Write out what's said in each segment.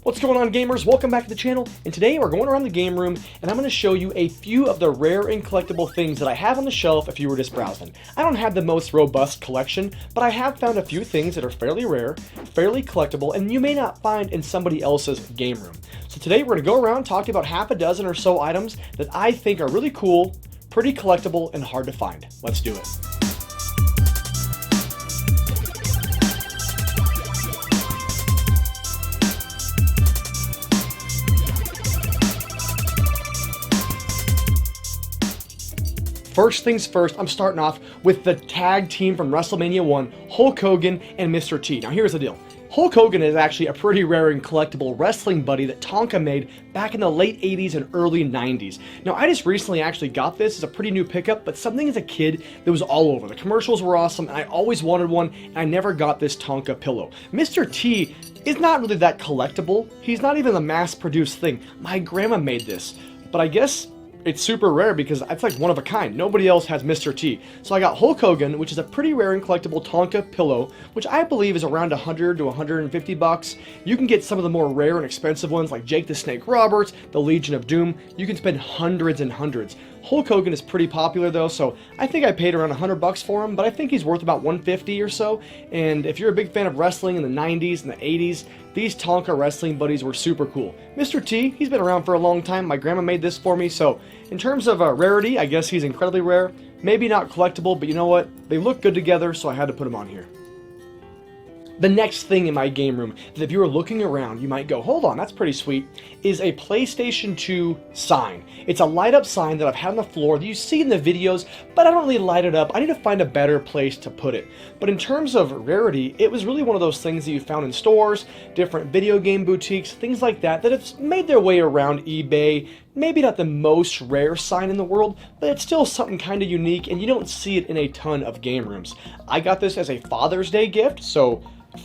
What's going on, gamers? Welcome back to the channel, and today we're going around the game room and I'm going to show you a few of the rare and collectible things that I have on the shelf if you were just browsing. I don't have the most robust collection, but I have found a few things that are fairly rare, fairly collectible, and you may not find in somebody else's game room. So today we're going to go around talking about half a dozen or so items that I think are really cool, pretty collectible, and hard to find. Let's do it. First things first, I'm starting off with the tag team from WrestleMania 1, Hulk Hogan and Mr. T. Now here's the deal. Hulk Hogan is actually a pretty rare and collectible wrestling buddy that Tonka made back in the late 80s and early 90s. Now I just recently actually got this. It's a pretty new pickup, but something as a kid that was all over. The commercials were awesome and I always wanted one, and I never got this Tonka pillow. Mr. T is not really that collectible. He's not even a mass-produced thing. My grandma made this, but I guess it's super rare because it's like one of a kind. Nobody else has Mr. T. So I got Hulk Hogan, which is a pretty rare and collectible Tonka pillow, which I believe is around 100 to 150 bucks. You can get some of the more rare and expensive ones like Jake the Snake Roberts, the Legion of Doom. You can spend hundreds and hundreds. Hulk Hogan is pretty popular though, so I think I paid around 100 bucks for him, but I think he's worth about 150 or so. And if you're a big fan of wrestling in the 90s and the 80s, these Tonka wrestling buddies were super cool. Mr. T, he's been around for a long time. My grandma made this for me, so in terms of rarity, I guess he's incredibly rare. Maybe not collectible, but you know what? They look good together, so I had to put them on here. The next thing in my game room that if you were looking around, you might go, hold on, that's pretty sweet, is a PlayStation 2 sign. It's a light up sign that I've had on the floor that you see in the videos, but I don't really light it up. I need to find a better place to put it. But in terms of rarity, it was really one of those things that you found in stores, different video game boutiques, things like that, that have made their way around eBay. Maybe not the most rare sign in the world, but it's still something kind of unique, and you don't see it in a ton of game rooms. I got this as a Father's Day gift, so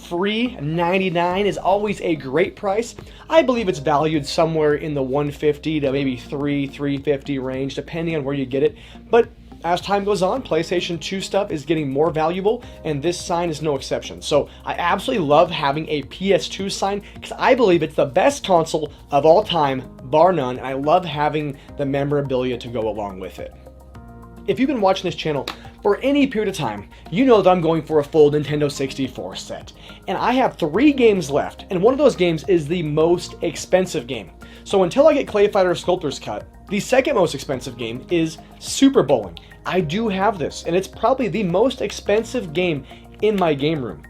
free $99 is always a great price. I believe it's valued somewhere in the $150 to maybe $350 range, depending on where you get it. But as time goes on, PlayStation 2 stuff is getting more valuable, and this sign is no exception. So I absolutely love having a PS2 sign because I believe it's the best console of all time, bar none, and I love having the memorabilia to go along with it. If you've been watching this channel for any period of time, you know that I'm going for a full Nintendo 64 set. And I have 3 games left, and one of those games is the most expensive game. So until I get Clay Fighter Sculptor's Cut, the second most expensive game is Super Bowling. I do have this, and it's probably the most expensive game in my game room.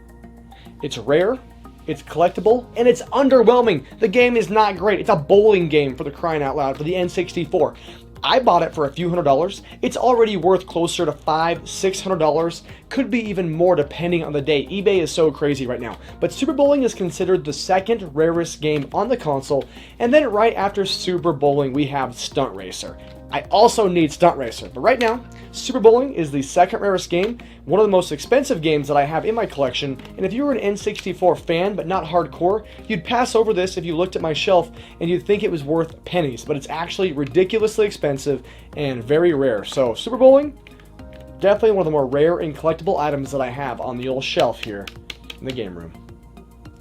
It's rare, it's collectible, and it's underwhelming. The game is not great. It's a bowling game, for the crying out loud, for the N64. I bought it for a few $100s. It's already worth closer to $500, $600. Could be even more depending on the day. eBay is so crazy right now. But Super Bowling is considered the second rarest game on the console. And then right after Super Bowling, we have Stunt Racer. I also need Stunt Racer, but right now, Super Bowling is the second rarest game, one of the most expensive games that I have in my collection, and if you were an N64 fan but not hardcore, you'd pass over this if you looked at my shelf and you'd think it was worth pennies, but it's actually ridiculously expensive and very rare. So Super Bowling, definitely one of the more rare and collectible items that I have on the old shelf here in the game room.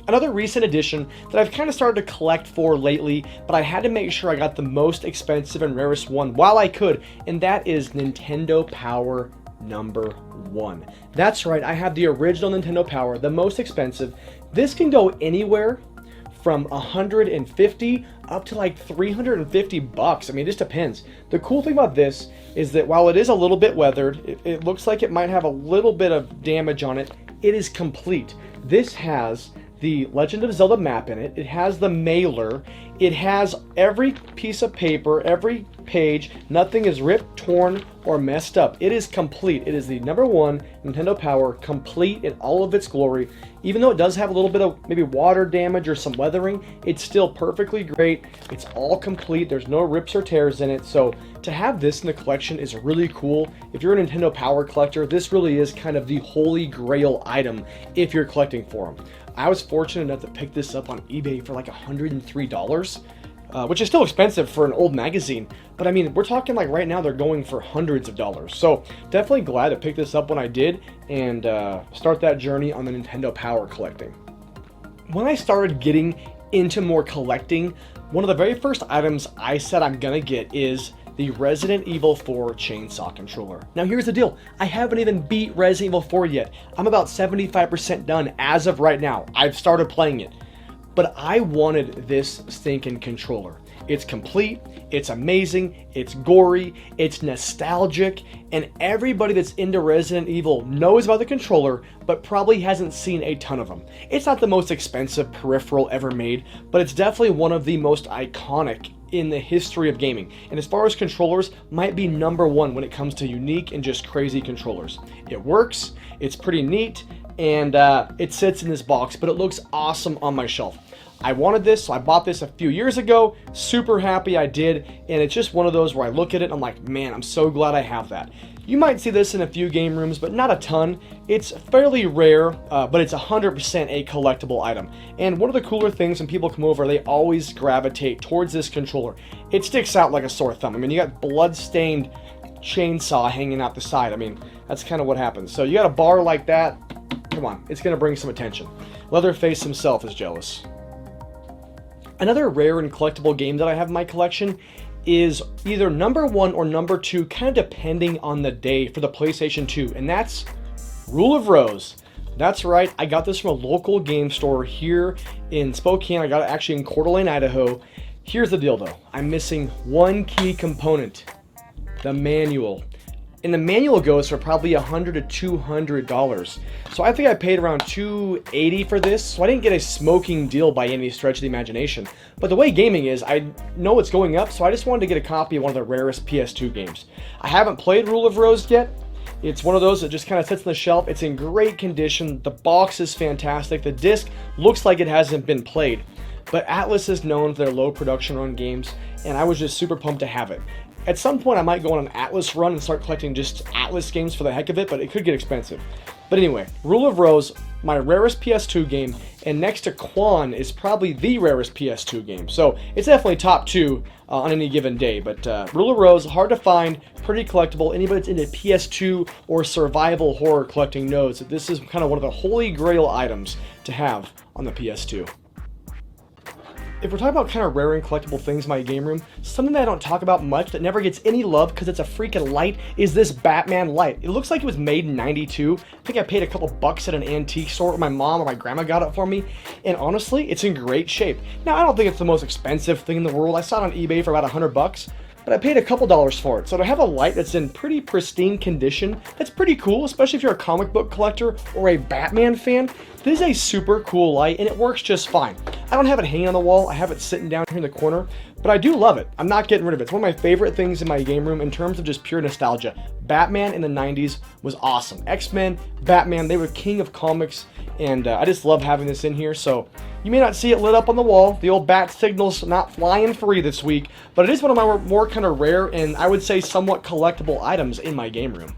Another recent addition that I've kind of started to collect for lately, but I had to make sure I got the most expensive and rarest one while I could, and that is Nintendo Power #1. That's right, I have the original Nintendo Power, the most expensive. This can go anywhere from 150 up to like 350 bucks. I mean, it just depends. The cool thing about this is that while it is a little bit weathered, it looks like it might have a little bit of damage on it, it is complete. This has the Legend of Zelda map in it. It has the mailer. It has every piece of paper, every page. Nothing is ripped, torn, or messed up. It is complete. It is the #1 Nintendo Power, complete in all of its glory. Even though it does have a little bit of maybe water damage or some weathering, it's still perfectly great. It's all complete. There's no rips or tears in it. So to have this in the collection is really cool. If you're a Nintendo Power collector, this really is kind of the holy grail item if you're collecting for them. I was fortunate enough to pick this up on eBay for like $103, which is still expensive for an old magazine. But I mean, we're talking like right now they're going for hundreds of dollars. So definitely glad to pick this up when I did and start that journey on the Nintendo Power collecting. When I started getting into more collecting, one of the very first items I said I'm gonna get is the Resident Evil 4 chainsaw controller. Now here's the deal, I haven't even beat Resident Evil 4 yet. I'm about 75% done as of right now. I've started playing it. But I wanted this stinking controller. It's complete, it's amazing, it's gory, it's nostalgic, and everybody that's into Resident Evil knows about the controller, but probably hasn't seen a ton of them. It's not the most expensive peripheral ever made, but it's definitely one of the most iconic in the history of gaming. And as far as controllers, might be #1 when it comes to unique and just crazy controllers. It works, it's pretty neat, and it sits in this box, but it looks awesome on my shelf. I wanted this, so I bought this a few years ago. Super happy I did, and it's just one of those where I look at it and I'm like, man, I'm so glad I have that. You might see this in a few game rooms, but not a ton. It's fairly rare, but it's 100% a collectible item. And one of the cooler things when people come over, they always gravitate towards this controller. It sticks out like a sore thumb. I mean, you got blood-stained chainsaw hanging out the side. I mean, that's kind of what happens. So you got a bar like that, come on, it's gonna bring some attention. Leatherface himself is jealous. Another rare and collectible game that I have in my collection is either #1 or #2, kind of depending on the day for the PlayStation 2, and that's Rule of Rose. That's right, I got this from a local game store here in Spokane. I got it actually in Coeur d'Alene, Idaho. Here's the deal though, I'm missing one key component, the manual. And the manual goes for probably $100 to $200. So I think I paid around $280 for this, so I didn't get a smoking deal by any stretch of the imagination. But the way gaming is, I know it's going up, so I just wanted to get a copy of one of the rarest PS2 games. I haven't played Rule of Rose yet. It's one of those that just kind of sits on the shelf. It's in great condition. The box is fantastic. The disc looks like it hasn't been played. But Atlas is known for their low production run games, and I was just super pumped to have it. At some point I might go on an Atlas run and start collecting just Atlas games for the heck of it, but it could get expensive. But anyway, Rule of Rose, my rarest PS2 game, and next to Quan is probably the rarest PS2 game. So it's definitely top 2 on any given day. But Rule of Rose, hard to find, pretty collectible. Anybody that's into PS2 or survival horror collecting knows that this is kind of one of the holy grail items to have on the PS2. If we're talking about kind of rare and collectible things in my game room, something that I don't talk about much that never gets any love because it's a freaking light is this Batman light. It looks like it was made in '92. I think I paid a couple bucks at an antique store, or my mom or my grandma got it for me, and honestly, it's in great shape. Now, I don't think it's the most expensive thing in the world. I saw it on eBay for about $100, but I paid a couple dollars for it. So to have a light that's in pretty pristine condition, that's pretty cool, especially if you're a comic book collector or a Batman fan. This is a super cool light, and it works just fine. I don't have it hanging on the wall. I have it sitting down here in the corner, but I do love it. I'm not getting rid of it. It's one of my favorite things in my game room in terms of just pure nostalgia. Batman in the 90s was awesome. X-Men, Batman, they were king of comics, and I just love having this in here. So you may not see it lit up on the wall. The old bat signal's not flying free this week, but it is one of my more kind of rare and I would say somewhat collectible items in my game room.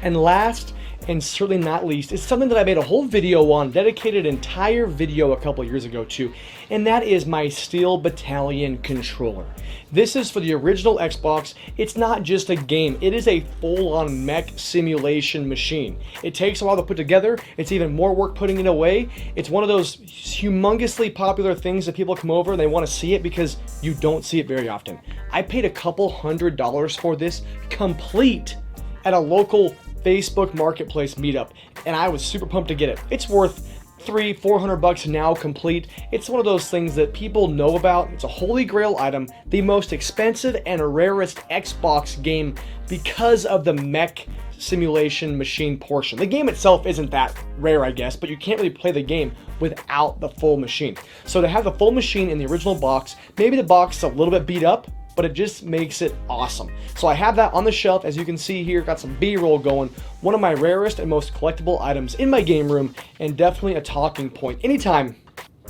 And last, and certainly not least, is something that I made a whole video on, dedicated an entire video a couple years ago to, and that is my Steel Battalion controller. This is for the original Xbox. It's not just a game, it is a full-on mech simulation machine. It takes a while to put together, it's even more work putting it away. It's one of those humongously popular things that people come over and they want to see it because you don't see it very often. I paid a couple $100 for this, complete, at a local Facebook Marketplace meetup, and I was super pumped to get it. It's worth $300-400 now complete. It's one of those things that people know about. It's a holy grail item, the most expensive and rarest Xbox game because of the mech simulation machine portion. The game itself isn't that rare, I guess, but you can't really play the game without the full machine. So to have the full machine in the original box, maybe the box is a little bit beat up, but it just makes it awesome. So I have that on the shelf, as you can see here, got some B-roll going. One of my rarest and most collectible items in my game room, and definitely a talking point anytime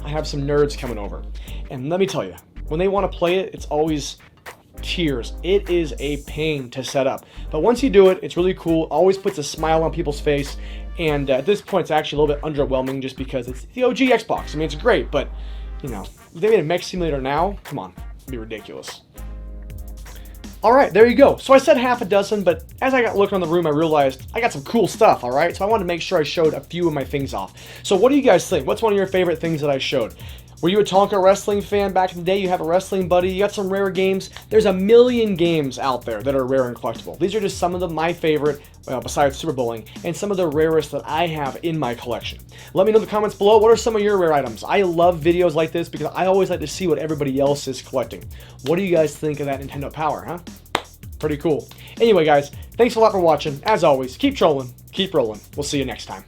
I have some nerds coming over. And let me tell you, when they want to play it, it's always tears. It is a pain to set up. But once you do it, it's really cool, always puts a smile on people's face, and at this point it's actually a little bit underwhelming just because it's the OG Xbox. I mean, it's great, but, you know, if they made a mech simulator now, come on, it'd be ridiculous. Alright, there you go. So I said half a dozen, but as I got looking around the room, I realized I got some cool stuff, alright? So I wanted to make sure I showed a few of my things off. So what do you guys think? What's one of your favorite things that I showed? Were you a Tonka wrestling fan back in the day? You have a wrestling buddy, you got some rare games. There's a million games out there that are rare and collectible. These are just some of them, my favorite, besides Super Bowling, and some of the rarest that I have in my collection. Let me know in the comments below, what are some of your rare items? I love videos like this because I always like to see what everybody else is collecting. What do you guys think of that Nintendo Power, huh? Pretty cool. Anyway, guys, thanks a lot for watching. As always, keep trolling, keep rolling. We'll see you next time.